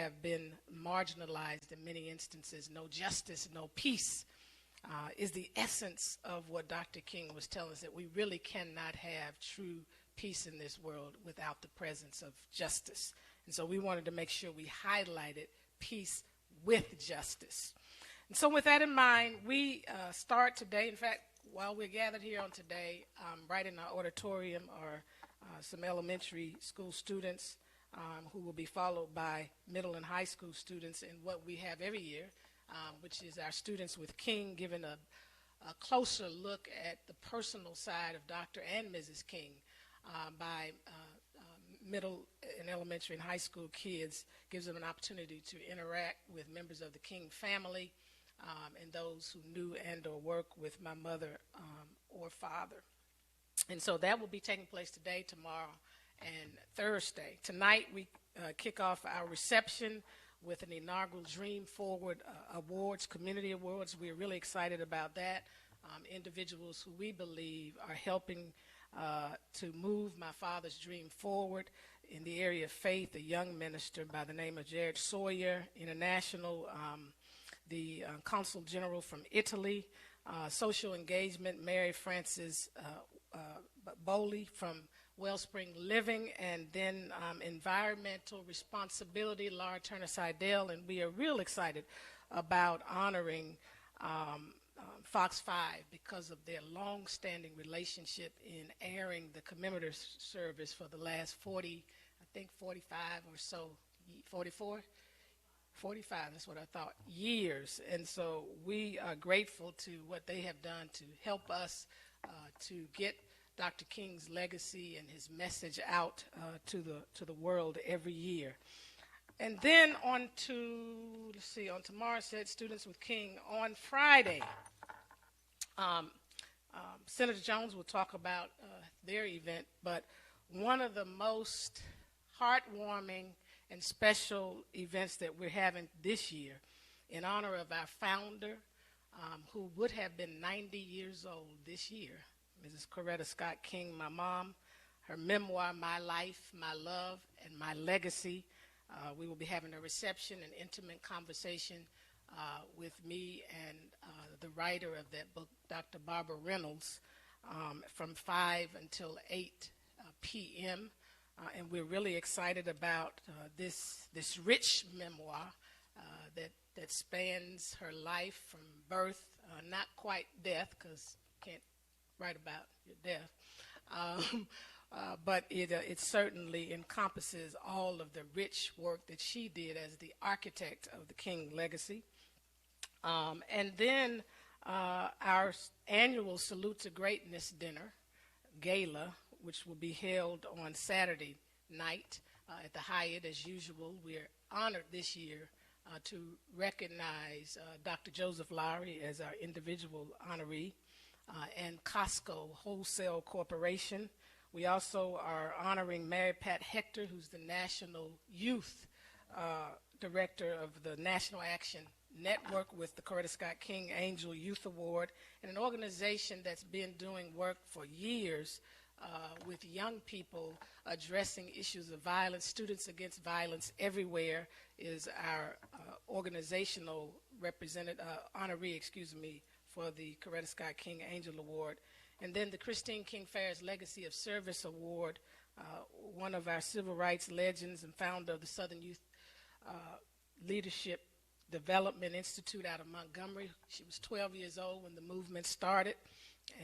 have been marginalized in many instances. No justice, no peace is the essence of what Dr. King was telling us, that we really cannot have true peace in this world without the presence of justice. And so we wanted to make sure we highlighted peace with justice. And so with that in mind, we start today. In fact, while we're gathered here on today, right in our auditorium are some elementary school students who will be followed by middle and high school students in what we have every year, which is our Students with King, giving a closer look at the personal side of Dr. and Mrs. King by middle and elementary and high school kids. Gives them an opportunity to interact with members of the King family and those who knew and or work with my mother or father. And so that will be taking place today, tomorrow, and Thursday. Tonight we kick off our reception with an inaugural Dream Forward Awards, Community Awards. We are really excited about that. Individuals who we believe are helping to move my father's dream forward in the area of faith. A young minister by the name of Jared Sawyer, international, the Consul General from Italy, social engagement, Mary Frances Bowley from Wellspring Living, and then environmental responsibility, Laura Turner Seidel. And we are real excited about honoring Fox 5 because of their long-standing relationship in airing the commemorative service for the last 40, I think 45 or so, 44? 45, that's what I thought, years. And so we are grateful to what they have done to help us to get Dr. King's legacy and his message out to the world every year. And then on to, let's see, on tomorrow said Students with King. On Friday, Senator Jones will talk about their event, but one of the most heartwarming and special events that we're having this year in honor of our founder, who would have been 90 years old this year, Mrs. Coretta Scott King, my mom, her memoir, My Life, My Love, and My Legacy. We will be having a reception and intimate conversation with me and the writer of that book, Dr. Barbara Reynolds, from 5 until 8 p.m. And we're really excited about this rich memoir that spans her life from birth, not quite death, because you can't write about your death, but it certainly encompasses all of the rich work that she did as the architect of the King legacy. And then our annual Salute to Greatness dinner, gala, which will be held on Saturday night at the Hyatt as usual. We're honored this year to recognize Dr. Joseph Lowery as our individual honoree, and Costco Wholesale Corporation. We also are honoring Mary Pat Hector, who's the National Youth Director of the National Action Network with the Coretta Scott King Angel Youth Award, and an organization that's been doing work for years with young people addressing issues of violence. Students Against Violence Everywhere is our organizational honoree, for the Coretta Scott King Angel Award. And then the Christine King Farris Legacy of Service Award, one of our civil rights legends and founder of the Southern Youth Leadership Development Institute out of Montgomery. She was 12 years old when the movement started,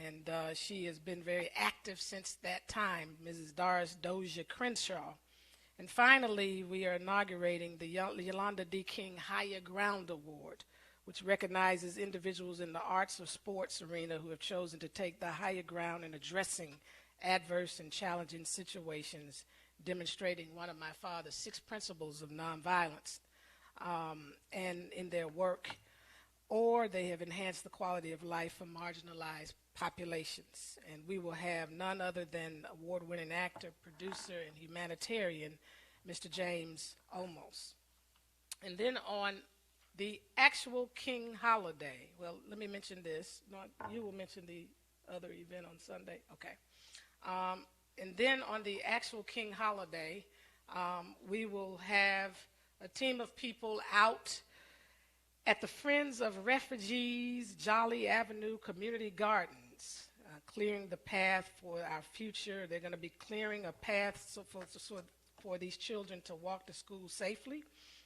and she has been very active since that time, Mrs. Doris Dozier Crenshaw. And finally, we are inaugurating the Yolanda D. King Higher Ground Award, which recognizes individuals in the arts or sports arena who have chosen to take the higher ground in addressing adverse and challenging situations, demonstrating one of my father's 6 principles of nonviolence, and in their work, or they have enhanced the quality of life for marginalized populations. And we will have none other than award-winning actor, producer, and humanitarian, Mr. James Olmos. And then on the actual King holiday, well, let me mention this. No, you will mention the other event on Sunday. Okay. And then on the actual King holiday, we will have a team of people out at the Friends of Refugees Jolly Avenue Community Gardens, clearing the path for our future. They're going to be clearing a path for these children to walk to school safely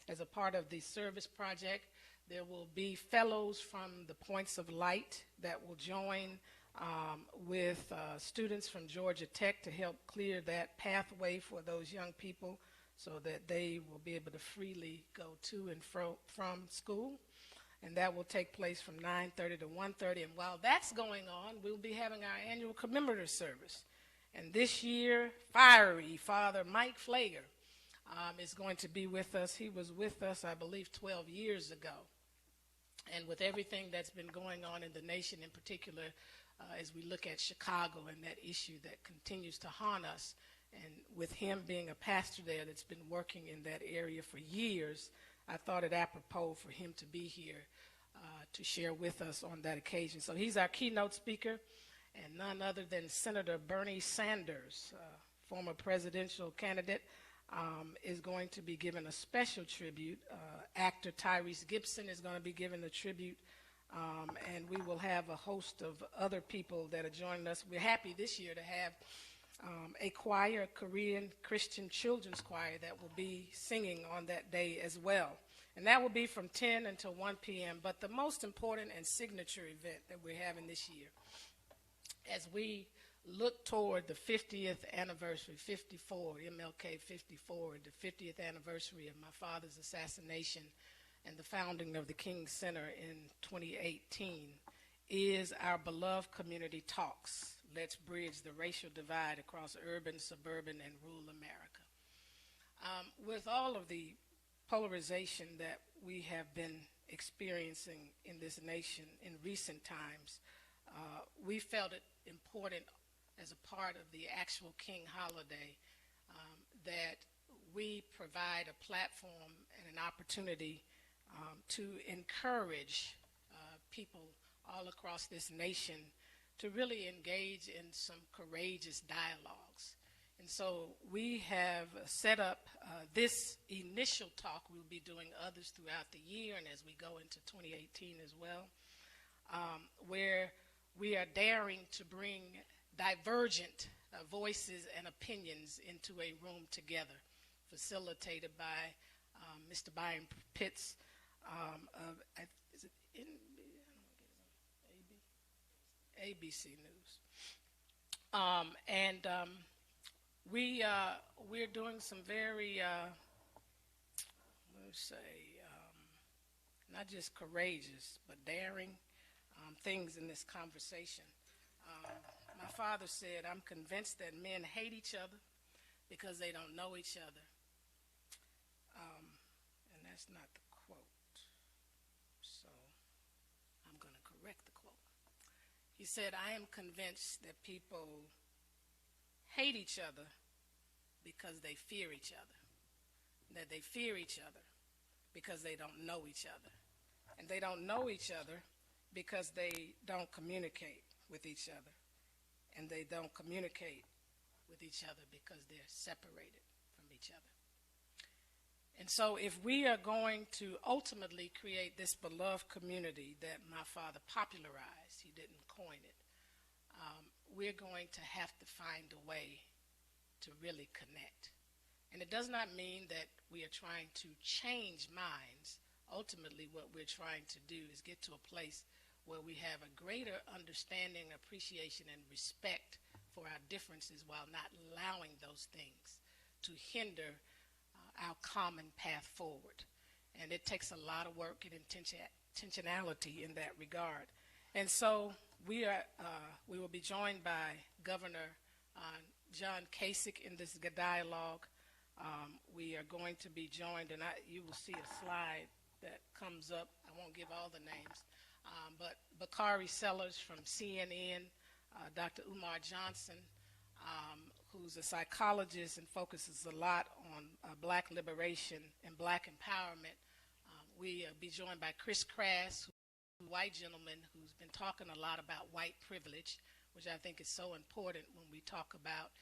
as a part of the service project. There will be fellows from the Points of Light that will join with students from Georgia Tech to help clear that pathway for those young people so that they will be able to freely go to and from school. And that will take place from 9:30 to 1:30. And while that's going on, we'll be having our annual commemorative service. And this year, fiery Father Mike Flager is going to be with us. He was with us, I believe, 12 years ago. And with everything that's been going on in the nation in particular, as we look at Chicago and that issue that continues to haunt us, and with him being a pastor there that's been working in that area for years, I thought it apropos for him to be here to share with us on that occasion. So he's our keynote speaker, and none other than Senator Bernie Sanders, former presidential candidate, is going to be given a special tribute. Actor Tyrese Gibson is going to be given a tribute, and we will have a host of other people that are joining us. We're happy this year to have a choir, a Korean Christian children's choir, that will be singing on that day as well. And that will be from 10 until 1 p.m. But the most important and signature event that we're having this year, as we look toward the 50th anniversary, 54, MLK 54, the 50th anniversary of my father's assassination and the founding of the King Center in 2018, is our beloved community talks. Let's bridge the racial divide across urban, suburban, and rural America. With all of the polarization that we have been experiencing in this nation in recent times, we felt it important as a part of the actual King holiday that we provide a platform and an opportunity to encourage people all across this nation to really engage in some courageous dialogues. And so we have set up this initial talk. We'll be doing others throughout the year and as we go into 2018 as well, where we are daring to bring divergent voices and opinions into a room together, facilitated by Mr. Byron Pitts of, is it ABC News. We're doing some very, let's say, not just courageous, but daring things in this conversation. My father said, "I'm convinced that men hate each other because they don't know each other." And that's not the quote, so I'm going to correct the quote. He said, "I am convinced that people hate each other because they fear each other, that they fear each other because they don't know each other, and they don't know each other because they don't communicate with each other, and they don't communicate with each other because they're separated from each other." And so if we are going to ultimately create this beloved community that my father popularized, he didn't coin it, we're going to have to find a way to really connect. And it does not mean that we are trying to change minds. Ultimately, what we're trying to do is get to a place where we have a greater understanding, appreciation, and respect for our differences while not allowing those things to hinder our common path forward. And it takes a lot of work and intentionality in that regard. And so we will be joined by Governor John Kasich in this dialogue. We are going to be joined, and you will see a slide that comes up. I won't give all the names, but Bakari Sellers from CNN, Dr. Umar Johnson, who's a psychologist and focuses a lot on black liberation and black empowerment. We'll be joined by Chris Crass, a white gentleman who's been talking a lot about white privilege, which I think is so important when we talk about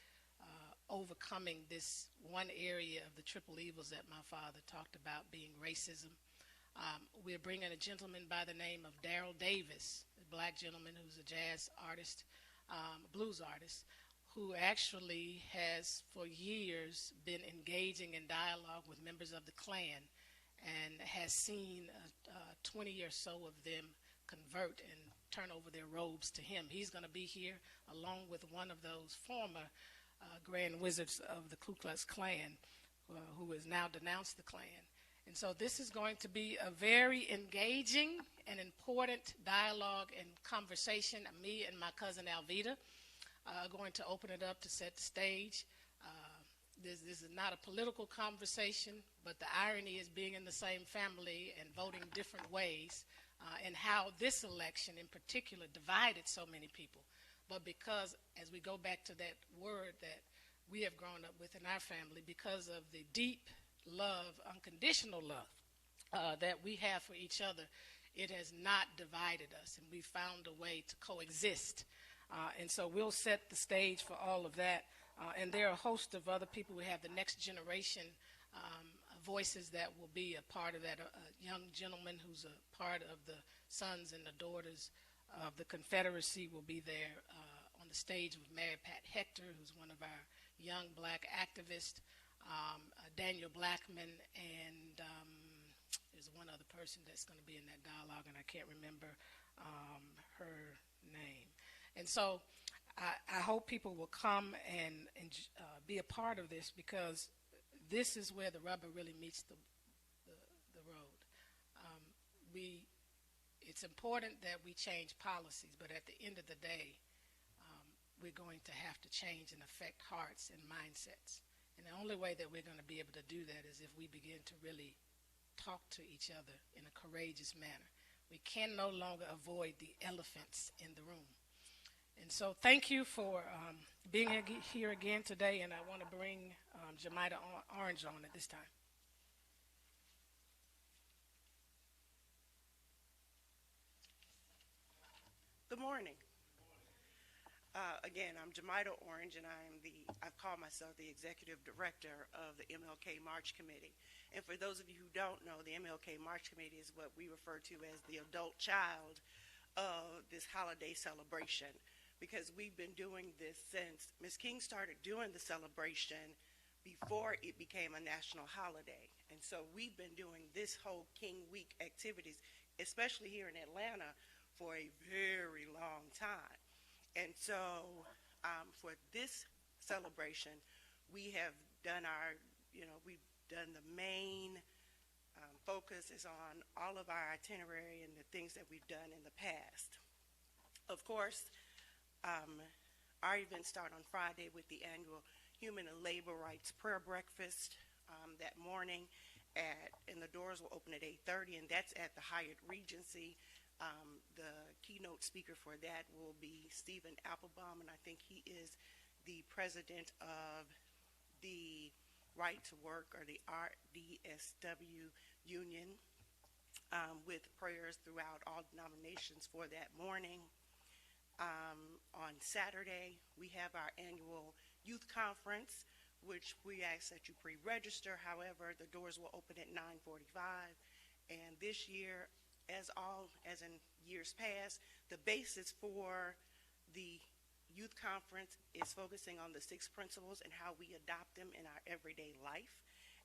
overcoming this one area of the triple evils that my father talked about, being racism. We're bringing a gentleman by the name of Daryl Davis, a black gentleman who's a jazz artist, blues artist, who actually has for years been engaging in dialogue with members of the Klan and has seen 20 or so of them convert and turn over their robes to him. He's going to be here along with one of those former Grand Wizards of the Ku Klux Klan, who has now denounced the Klan. And so this is going to be a very engaging and important dialogue and conversation. Me and my cousin Alvita are going to open it up to set the stage. This is not a political conversation, but the irony is being in the same family and voting different ways, and how this election in particular divided so many people. But because, as we go back to that word that we have grown up with in our family, because of the deep love, unconditional love that we have for each other, it has not divided us, and we've found a way to coexist. And so we'll set the stage for all of that. And there are a host of other people. We have the next generation voices that will be a part of that. A young gentleman who's a part of the sons and the daughters of the Confederacy will be there on the stage with Mary Pat Hector, who's one of our young black activists, Daniel Blackman, and there's one other person that's going to be in that dialogue, and I can't remember her name. And so I hope people will come and be a part of this, because this is where the rubber really meets the road. It's important that we change policies, but at the end of the day, we're going to have to change and affect hearts and mindsets. And the only way that we're going to be able to do that is if we begin to really talk to each other in a courageous manner. We can no longer avoid the elephants in the room. And so thank you for being here again today, and I want to bring Jamida Orange on at this time. Good morning. Again, I'm Jamida Orange, and I've called myself the Executive Director of the MLK March Committee. And for those of you who don't know, the MLK March Committee is what we refer to as the adult child of this holiday celebration, because we've been doing this since Ms. King started doing the celebration before it became a national holiday. And so we've been doing this whole King Week activities, especially here in Atlanta, for a very long time. And so for this celebration, we have done we've done the main focus is on all of our itinerary and the things that we've done in the past. Of course, our events start on Friday with the annual Human and Labor Rights Prayer Breakfast that morning, and the doors will open at 8:30, and that's at the Hyatt Regency. The keynote speaker for that will be Stephen Applebaum, and I think he is the president of the Right to Work, or the RDSW union, with prayers throughout all denominations for that morning. On Saturday, we have our annual youth conference, which we ask that you pre-register. However, the doors will open at 9:45, and this year, as in years past, the basis for the youth conference is focusing on the 6 principles and how we adopt them in our everyday life.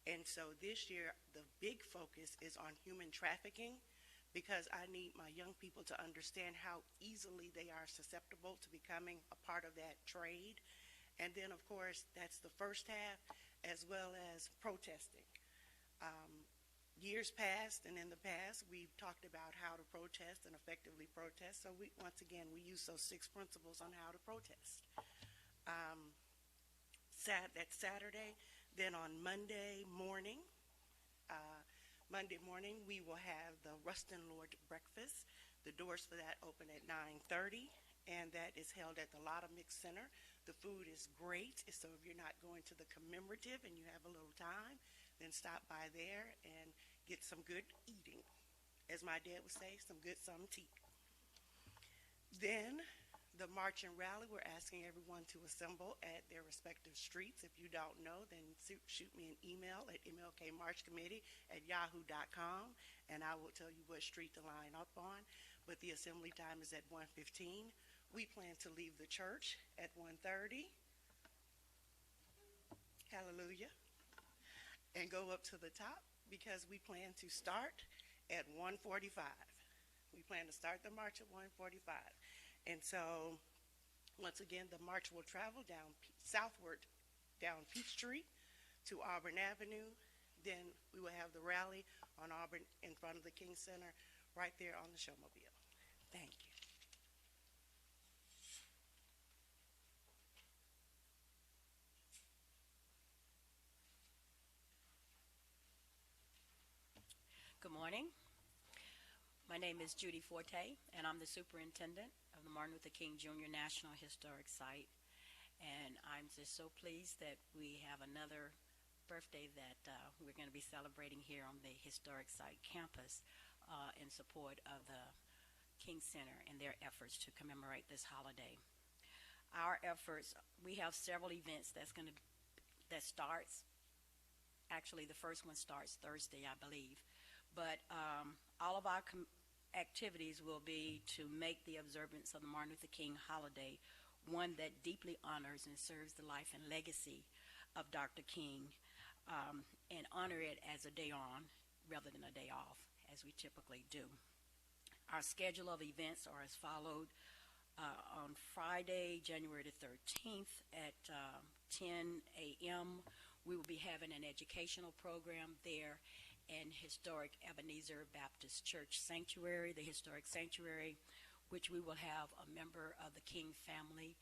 And so this year, the big focus is on human trafficking, because I need my young people to understand how easily they are susceptible to becoming a part of that trade. And then, of course, that's the first half, as well as protesting. Years past and in the past, we've talked about how to protest and effectively protest. So once again, we use those 6 principles on how to protest. That's Saturday. Then on Monday morning, we will have the Rustin Lord Breakfast. The doors for that open at 9:30, and that is held at the Lotta Mix Center. The food is great, so if you're not going to the commemorative and you have a little time, then stop by there and get some good eating. As my dad would say, some good something tea. Then The march and rally, we're asking everyone to assemble at their respective streets. If you don't know, then shoot me an email at mlkmarchcommittee@yahoo.com, and I will tell you what street to line up on. But the assembly time is at 1:15. We plan to leave the church at 1:30. Hallelujah. And go up to the top because we plan to start at 1:45. We plan to start the march at 1:45. And so, once again, the march will travel down southward down Peachtree to Auburn Avenue. Then we will have the rally on Auburn in front of the King Center right there on the showmobile. Thank you. Good morning. My name is Judy Forte, and I'm the superintendent of the Martin Luther King Jr. National Historic Site. And I'm just so pleased that we have another birthday that we're going to be celebrating here on the Historic Site campus in support of the King Center and their efforts to commemorate this holiday. Our efforts, we have several events that starts. Actually, the first one starts Thursday, I believe. But all of our activities will be to make the observance of the Martin Luther King holiday one that deeply honors and serves the life and legacy of Dr. King, and honor it as a day on rather than a day off, as we typically do. Our schedule of events are as followed. On Friday, January the 13th at 10 a.m., we will be having an educational program there in historic Ebenezer Baptist Church Sanctuary, the historic sanctuary, which we will have a member of the King family.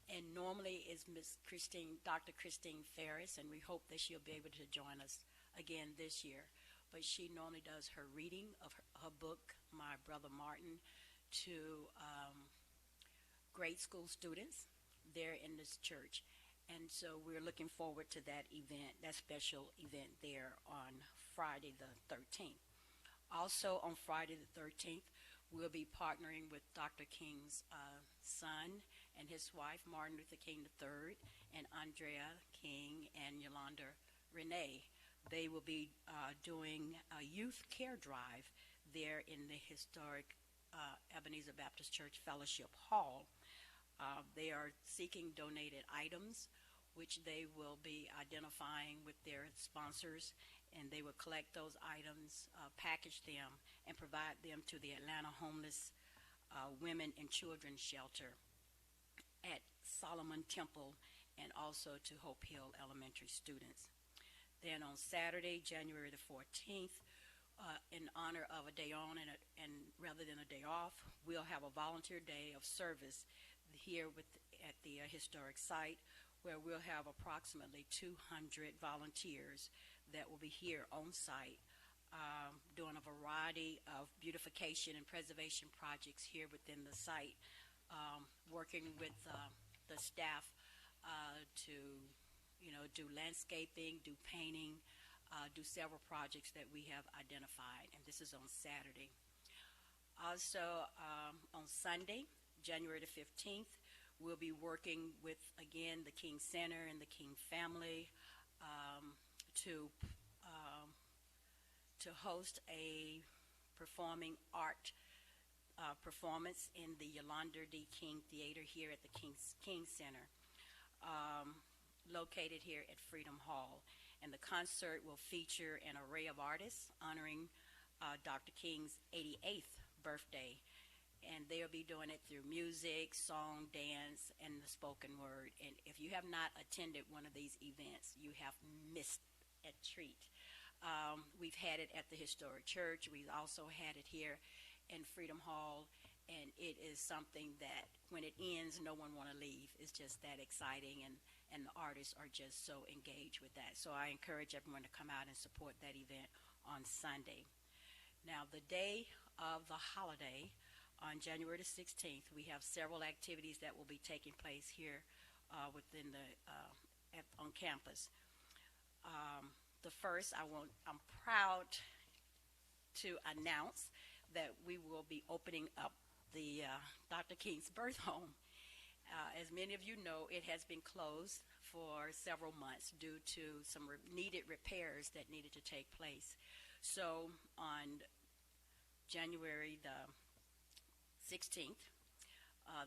And normally is Dr. Christine Ferris, and we hope that she'll be able to join us again this year. But she normally does her reading of her book, My Brother Martin, to grade school students there in this church. And so we're looking forward to that event, that special event there on Friday the 13th. Also on Friday the 13th, we'll be partnering with Dr. King's son and his wife, Martin Luther King III, and Andrea King and Yolanda Renee. They will be doing a youth care drive there in the historic Ebenezer Baptist Church Fellowship Hall. They are seeking donated items, which they will be identifying with their sponsors, and they will collect those items, package them, and provide them to the Atlanta Homeless Women and Children Shelter at Solomon Temple, and also to Hope Hill Elementary students. Then on Saturday, January the 14th, in honor of a day on and rather than a day off, we'll have a volunteer day of service here at the historic site, where we'll have approximately 200 volunteers that will be here on site doing a variety of beautification and preservation projects here within the site, working with the staff to do landscaping, do painting, do several projects that we have identified, and this is on Saturday. Also, on Sunday, January the 15th, we'll be working with, again, the King Center and the King family to host a performing art performance in the Yolanda D. King Theater here at the King Center, located here at Freedom Hall. And the concert will feature an array of artists honoring Dr. King's 88th birthday. And they'll be doing it through music, song, dance, and the spoken word. And if you have not attended one of these events, you have missed a treat. We've had it at the historic church. We've also had it here in Freedom Hall. And it is something that when it ends, no one want to leave. It's just that exciting, and the artists are just so engaged with that. So I encourage everyone to come out and support that event on Sunday. Now, the day of the holiday, on January the 16th, we have several activities that will be taking place here within on campus. The first, I'm proud to announce that we will be opening up the Dr. King's birth home As many of you know, it has been closed for several months due to some needed repairs that needed to take place. So on January the 16th,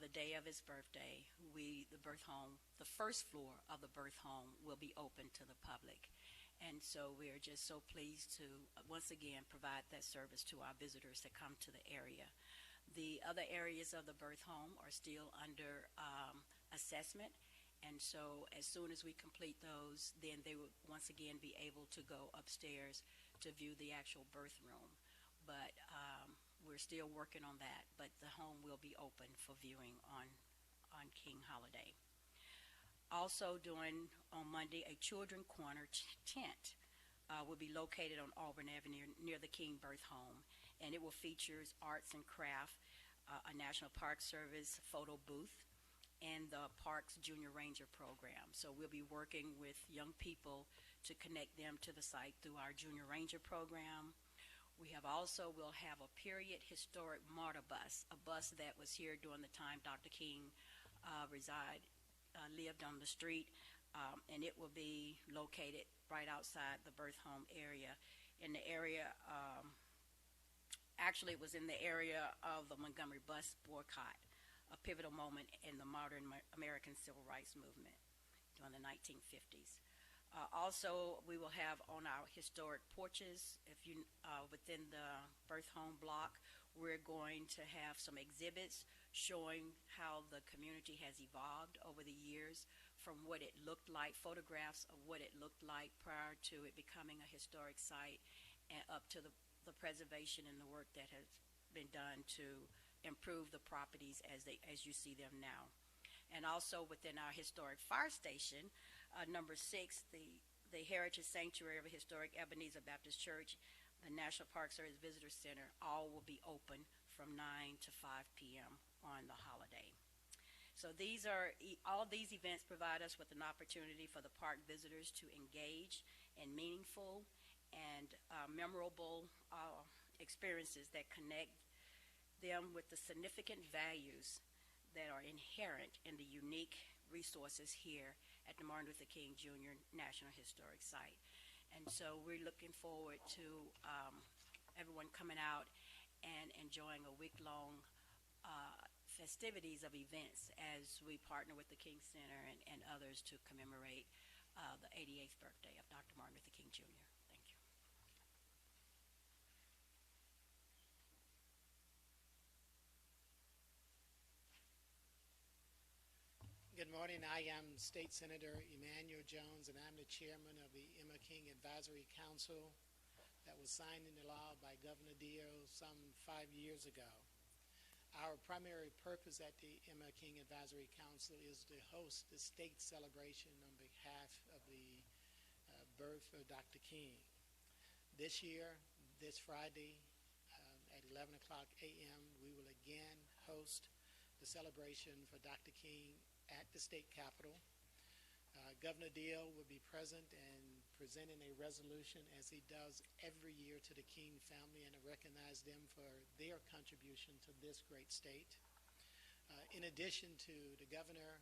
the day of his birthday, the birth home, the first floor of the birth home will be open to the public. And so we are just so pleased to once again provide that service to our visitors that come to the area. The other areas of the birth home are still under assessment, and so as soon as we complete those, then they will once again be able to go upstairs to view the actual birth room. But we're still working on that, but the home will be open for viewing on King holiday. Also on Monday, a Children Corner tent will be located on Auburn Avenue near the King Birth Home, and it will feature arts and craft, a National Park Service photo booth, and the Parks Junior Ranger program. So we'll be working with young people to connect them to the site through our Junior Ranger program. We'll have a period historic martyr bus, a bus that was here during the time Dr. King lived on the street, and it will be located right outside the birth home area. In the area, actually it was in the area of the Montgomery bus boycott, a pivotal moment in the modern American civil rights movement during the 1950s. Also, we will have on our historic porches, within the birth home block, we're going to have some exhibits showing how the community has evolved over the years from what it looked like, photographs of what it looked like prior to it becoming a historic site, and up to the preservation and the work that has been done to improve the properties as you see them now. And also within our historic fire station, number 6, the Heritage Sanctuary of a Historic Ebenezer Baptist Church, the National Park Service Visitor Center, all will be open from 9 to 5 p.m. on the holiday. So all these events provide us with an opportunity for the park visitors to engage in meaningful and memorable experiences that connect them with the significant values that are inherent in the unique resources here at the Martin Luther King Jr. National Historic Site. And so we're looking forward to everyone coming out and enjoying a week-long festivities of events as we partner with the King Center and others to commemorate the 88th birthday of Dr. Martin Luther King Jr. Thank you. Good morning. I am State Senator Emmanuel Jones, and I'm the chairman of the Emma King Advisory Council that was signed into law by Governor Deal some 5 years ago. Our primary purpose at the Emma King Advisory Council is to host the state celebration on behalf of the birth of Dr. King. This year, this Friday at 11 o'clock a.m., we will again host the celebration for Dr. King at the state capitol. Governor Deal will be present and presenting a resolution, as he does every year, to the King family and to recognize them for their contribution to this great state. In addition to the governor,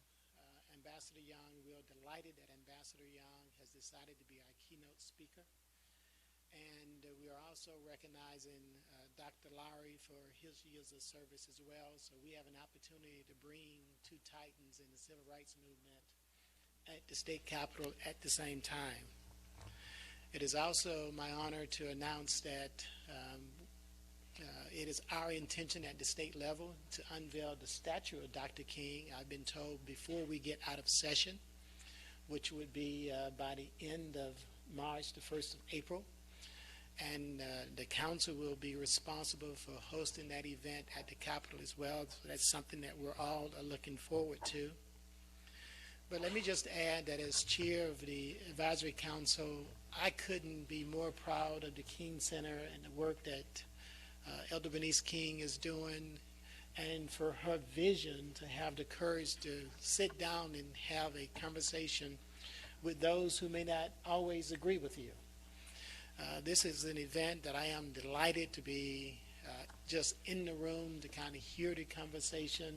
Ambassador Young, we are delighted that Ambassador Young has decided to be our keynote speaker. And we are also recognizing Dr. Lowery for his years of service as well. So we have an opportunity to bring two titans in the civil rights movement at the state capitol at the same time. It is also my honor to announce that it is our intention at the state level to unveil the statue of Dr. King, I've been told, before we get out of session, which would be by the end of March, the 1st of April. And the council will be responsible for hosting that event at the Capitol as well. So that's something that we're all looking forward to. But let me just add that as chair of the Advisory Council, I couldn't be more proud of the King Center and the work that Elder Bernice King is doing, and for her vision to have the courage to sit down and have a conversation with those who may not always agree with you. This is an event that I am delighted to be just in the room to kind of hear the conversation.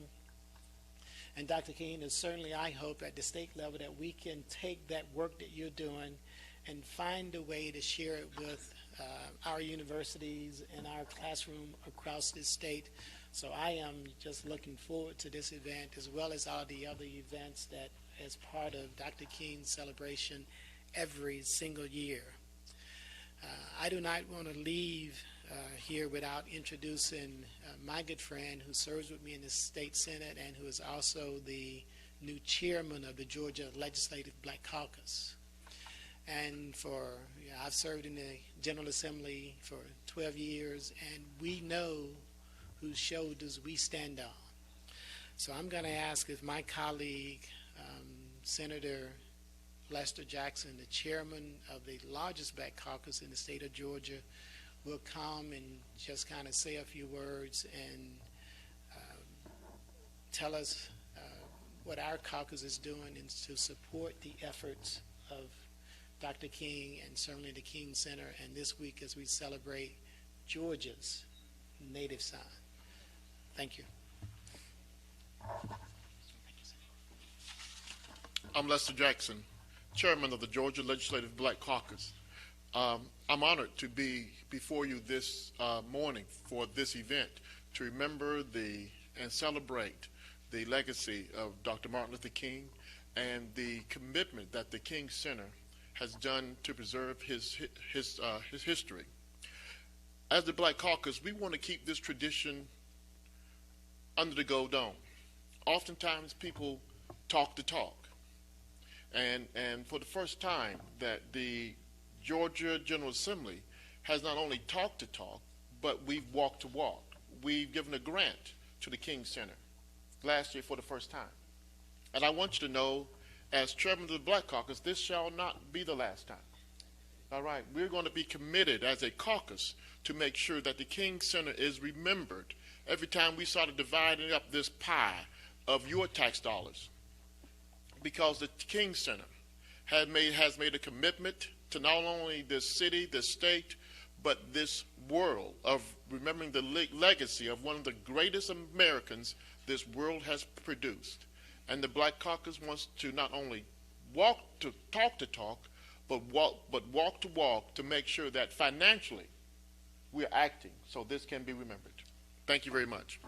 And Dr. King, is certainly I hope at the state level that we can take that work that you're doing and find a way to share it with our universities and our classroom across this state. So I am just looking forward to this event as well as all the other events that as part of Dr. King's celebration every single year. I do not want to leave here without introducing my good friend who serves with me in the state senate and who is also the new chairman of the Georgia Legislative Black Caucus. And I've served in the General Assembly for 12 years, and we know whose shoulders we stand on. So I'm going to ask if my colleague, Senator Lester Jackson, the chairman of the largest black caucus in the state of Georgia, will come and just kind of say a few words and tell us what our caucus is doing and to support the efforts of Dr. King and certainly the King Center, and this week as we celebrate Georgia's native son. Thank you. I'm Lester Jackson, chairman of the Georgia Legislative Black Caucus. I'm honored to be before you this morning for this event to remember and celebrate the legacy of Dr. Martin Luther King and the commitment that the King Center has done to preserve his history. As the Black Caucus, we want to keep this tradition under the gold dome. Oftentimes people talk the talk. And for the first time that the Georgia General Assembly has not only talked the talk, but we've walked the walk. We've given a grant to the King Center last year for the first time. And I want you to know, as chairman of the Black Caucus, this shall not be the last time. All right, we're going to be committed as a caucus to make sure that the King Center is remembered every time we start dividing up this pie of your tax dollars. Because the King Center has made a commitment to not only this city, this state, but this world of remembering the legacy of one of the greatest Americans this world has produced. And the Black Caucus wants to not only talk the talk, but walk to walk to make sure that financially we're acting so this can be remembered. Thank you very much.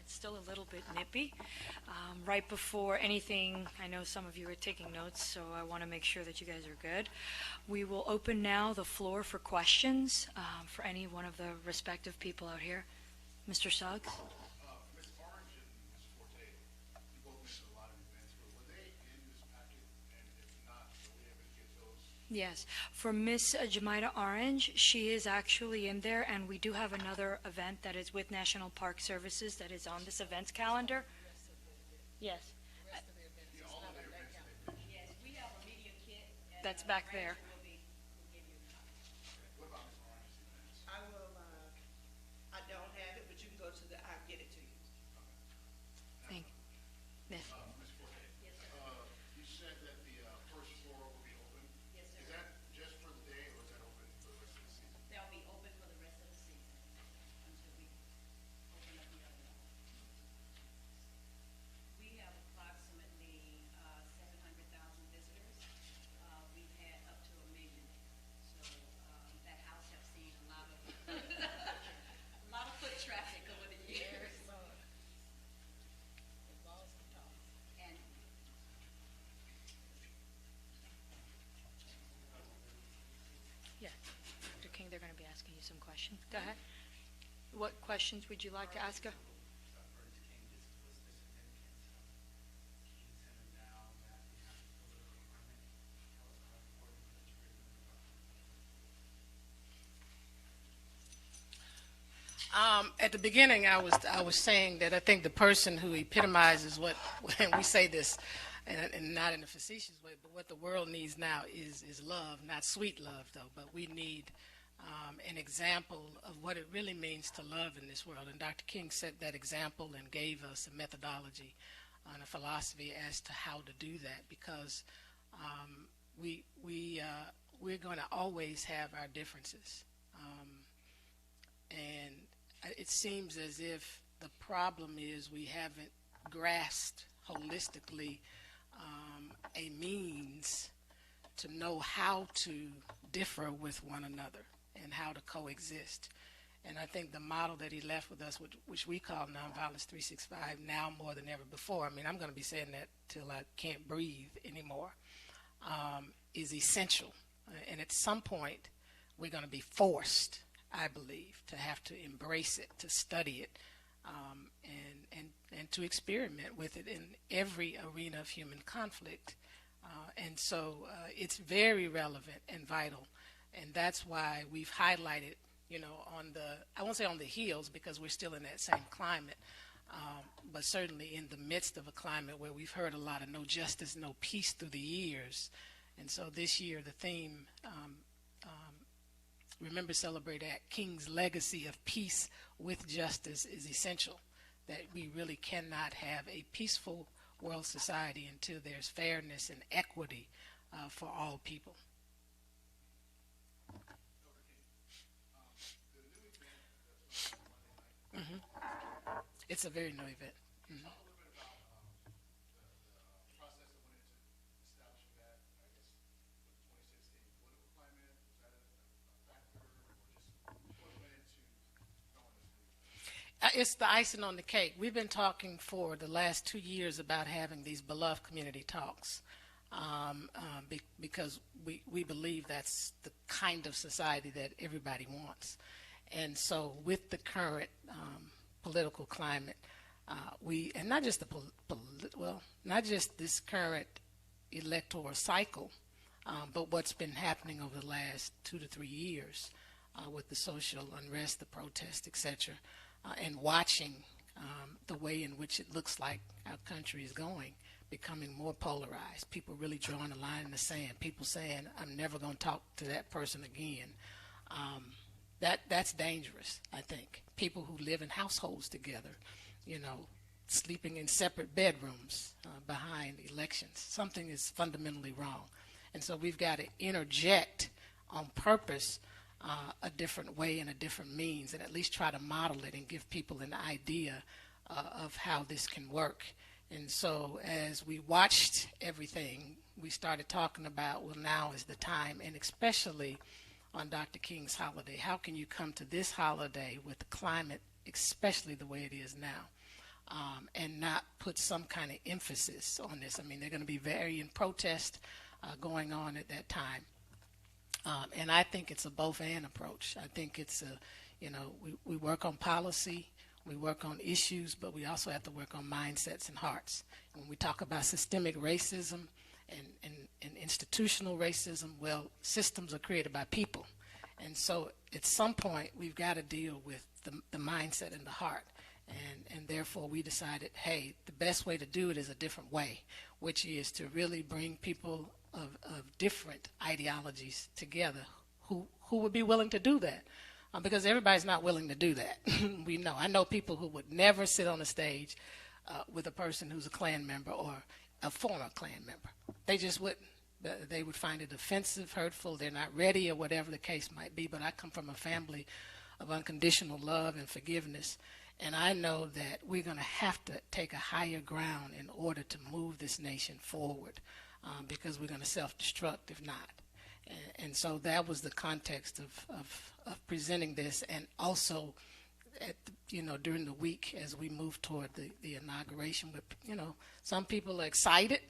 Still a little bit nippy. Right before anything, I know some of you are taking notes, so I want to make sure that you guys are good. We will open now the floor for questions for any one of the respective people out here. Mr. Suggs? Ms. Orange and Ms. Forte, you both mentioned a lot of events, but were they in this packet? And if not, were we able to get those? Yes. For Miss Jemida Orange, she is actually in there, and we do have another event that is with National Park Services that is on this events calendar. Yes. Yes, we have a media kit. That's back there. What about Ms. Orange's events? I don't have it, but you can go to I'll get it to you. Thank you. Yes. Ms. Forte, you said that the first floor will be open. Yes, sir. Is that just for the day, or is that open for the rest of the season? They'll be open for the rest of the season until we open up the other one. We have approximately 700,000 visitors. We've had up to 1 million. So that house has seen a lot of a lot of foot traffic over the years. And Yeah. Dr. King, they're going to be asking you some questions. Go ahead. What questions would you like to ask her? At the beginning, I was saying that I think the person who epitomizes what, when we say this, and not in a facetious way, but what the world needs now is love, not sweet love though, but we need an example of what it really means to love in this world. And Dr. King set that example and gave us a methodology and a philosophy as to how to do that, because we're going to always have our differences. And it seems as if the problem is we haven't grasped holistically a means to know how to differ with one another and how to coexist. And I think the model that he left with us, which we call Nonviolence 365 now more than ever before, I mean, I'm going to be saying that till I can't breathe anymore, is essential. And at some point, we're going to be forced, I believe, to have to embrace it, to study it, and to experiment with it in every arena of human conflict. And so it's very relevant and vital. And that's why we've highlighted, you know, on the, I won't say on the heels because we're still in that same climate, but certainly in the midst of a climate where we've heard a lot of no justice, no peace through the years. And so this year the theme, Remember, Celebrate, Act, King's legacy of peace with justice is essential, that we really cannot have a peaceful world society until there's fairness and equity for all people. It's a very new event. It's the icing on the cake. We've been talking for the last 2 years about having these beloved community talks because we believe that's the kind of society that everybody wants. And so with the current political climate, and not just not just this current electoral cycle, but what's been happening over the last 2 to 3 years with the social unrest, the protests, etc., and watching the way in which it looks like our country is going, becoming more polarized, people really drawing a line in the sand, people saying, I'm never going to talk to that person again. That's dangerous, I think. People who live in households together, you know, sleeping in separate bedrooms behind elections. Something is fundamentally wrong. And so we've got to interject on purpose a different way and a different means, and at least try to model it and give people an idea of how this can work. And so as we watched everything, we started talking about, well, now is the time, and especially on Dr. King's holiday. How can you come to this holiday with the climate, especially the way it is now, and not put some kind of emphasis on this? I mean, there are going to be varying protests going on at that time. And I think it's a both-and approach. I think it's a, you know, we work on policy, we work on issues, but we also have to work on mindsets and hearts. When we talk about systemic racism and institutional racism, well, systems are created by people. And so at some point, we've got to deal with the mindset and the heart. And therefore, we decided, hey, the best way to do it is a different way, which is to really bring people of different ideologies together who would be willing to do that. Because everybody's not willing to do that. We know. I know people who would never sit on a stage with a person who's a Klan member or a former Klan member. They just wouldn't. They would find it offensive, hurtful, they're not ready, or whatever the case might be. But I come from a family of unconditional love and forgiveness, and I know that we're going to have to take a higher ground in order to move this nation forward, because we're going to self-destruct if not. And so that was the context of presenting this, and also during the week as we move toward the inauguration, with, some people are excited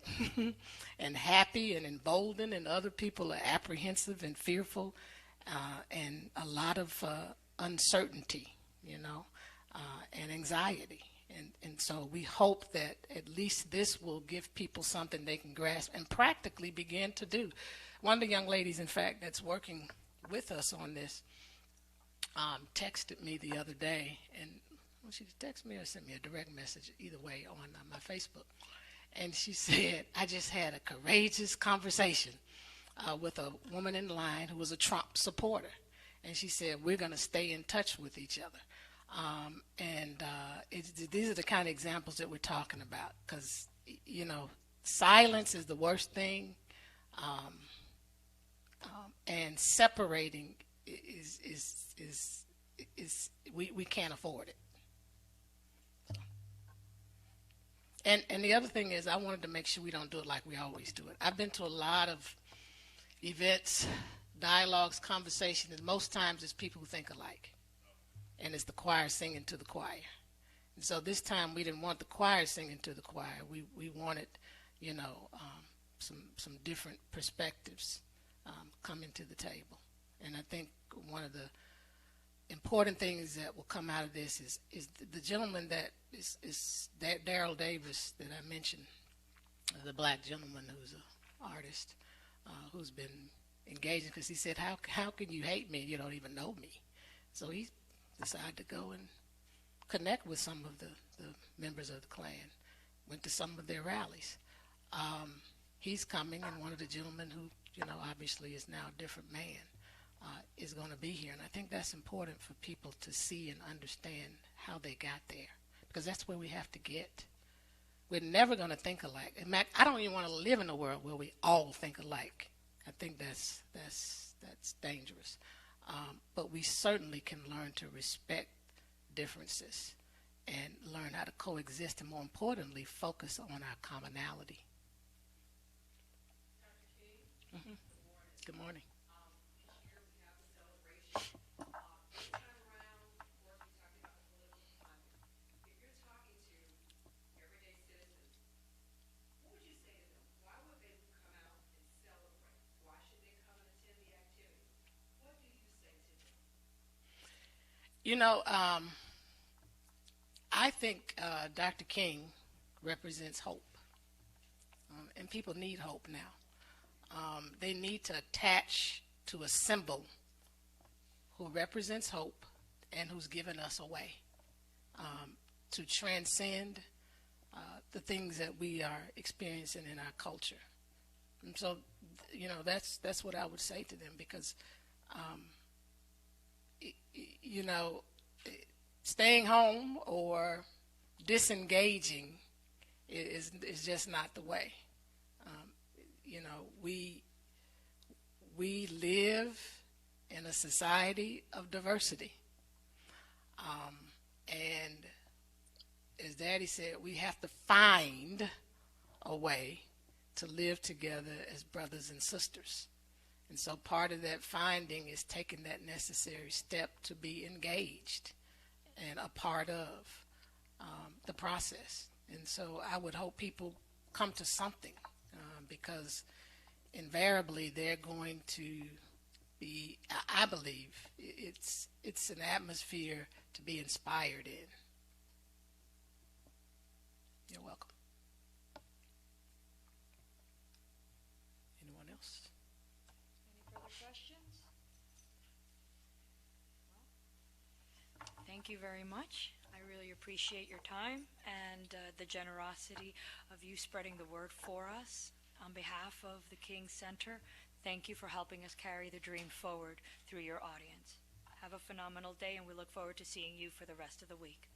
and happy and emboldened, and other people are apprehensive and fearful, and a lot of uncertainty, and anxiety. And so we hope that at least this will give people something they can grasp and practically begin to do. One of the young ladies, in fact, that's working with us on this, texted me the other day, and well, she texted me or sent me a direct message, either way, on my Facebook. And she said, I just had a courageous conversation with a woman in line who was a Trump supporter. And she said, we're going to stay in touch with each other. These are the kind of examples that we're talking about, because, silence is the worst thing, and separating we can't afford it. And the other thing is, I wanted to make sure we don't do it like we always do it. I've been to a lot of events, dialogues, conversations, and most times it's people who think alike. And it's the choir singing to the choir. And so this time we didn't want the choir singing to the choir. We wanted, some different perspectives coming to the table. And I think one of the important things that will come out of this is the gentleman that is Daryl Davis that I mentioned, the black gentleman who's an artist, who's been engaging, because he said, how can you hate me? You don't even know me. So he decided to go and connect with some of the members of the Klan, went to some of their rallies. He's coming, and one of the gentlemen who, obviously is now a different man, is going to be here. And I think that's important for people to see and understand how they got there, because that's where we have to get. We're never going to think alike. In fact, I don't even want to live in a world where we all think alike. I think that's dangerous. But we certainly can learn to respect differences and learn how to coexist, and more importantly, focus on our commonality. Dr. King, good morning. This year we have a celebration. This time around, of course, we talked about the political climate. If you're talking to everyday citizens, what would you say to them? Why would they come out and celebrate? Why should they come and attend the activity? What do you say to them? I think Dr. King represents hope, and people need hope now. They need to attach to a symbol who represents hope and who's given us a way to transcend the things that we are experiencing in our culture. And so, that's what I would say to them, because, staying home or disengaging is just not the way. We live in a society of diversity. And as Daddy said, we have to find a way to live together as brothers and sisters. And so part of that finding is taking that necessary step to be engaged and a part of the process. And so I would hope people come to something, because invariably they're going to be, I believe, it's an atmosphere to be inspired in. You're welcome. Anyone else? Any further questions? Well, thank you very much. I really appreciate your time and the generosity of you spreading the word for us. On behalf of the King Center, thank you for helping us carry the dream forward through your audience. Have a phenomenal day, and we look forward to seeing you for the rest of the week.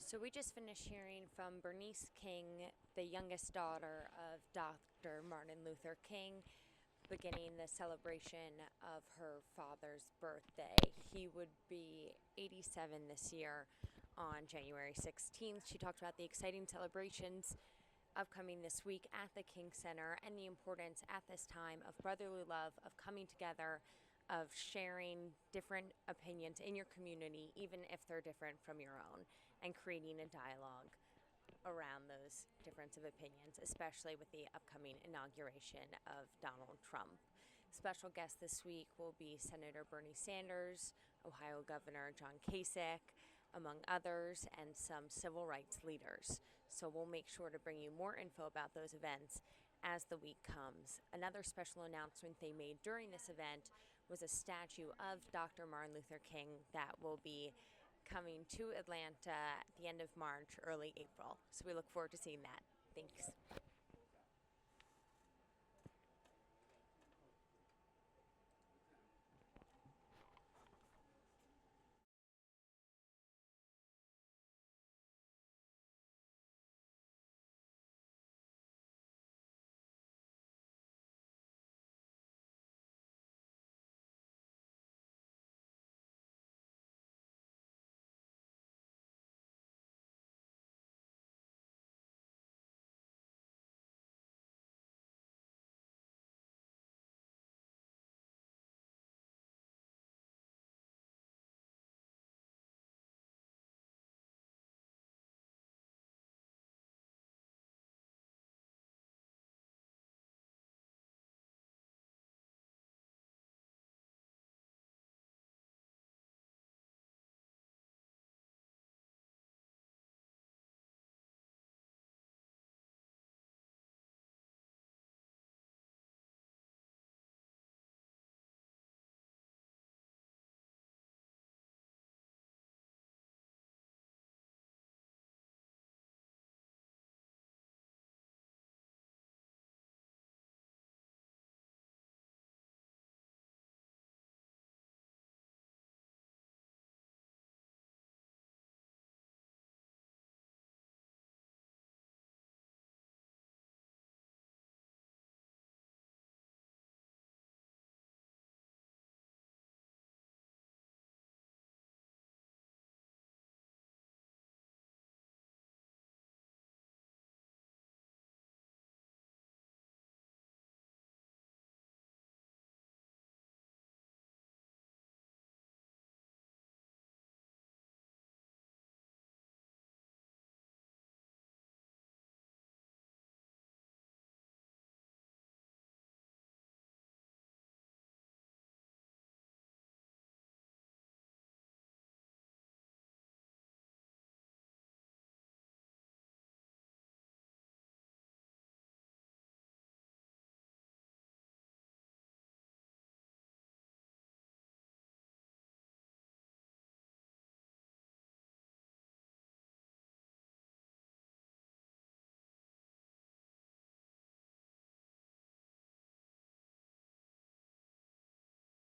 So we just finished hearing from Bernice King, the youngest daughter of Dr. Martin Luther King, beginning the celebration of her father's birthday. He would be 87 this year on January 16th. She talked about the exciting celebrations upcoming this week at the King Center and the importance at this time of brotherly love, of coming together, of sharing different opinions in your community, even if they're different from your own, and creating a dialogue. around those difference of opinions, especially with the upcoming inauguration of Donald Trump. Special guests this week will be Senator Bernie Sanders, Ohio Governor John Kasich, among others, and some civil rights leaders. So we'll make sure to bring you more info about those events as the week comes. Another special announcement they made during this event was a statue of Dr. Martin Luther King that will be coming to Atlanta at the end of March, early April. So we look forward to seeing that. Thanks.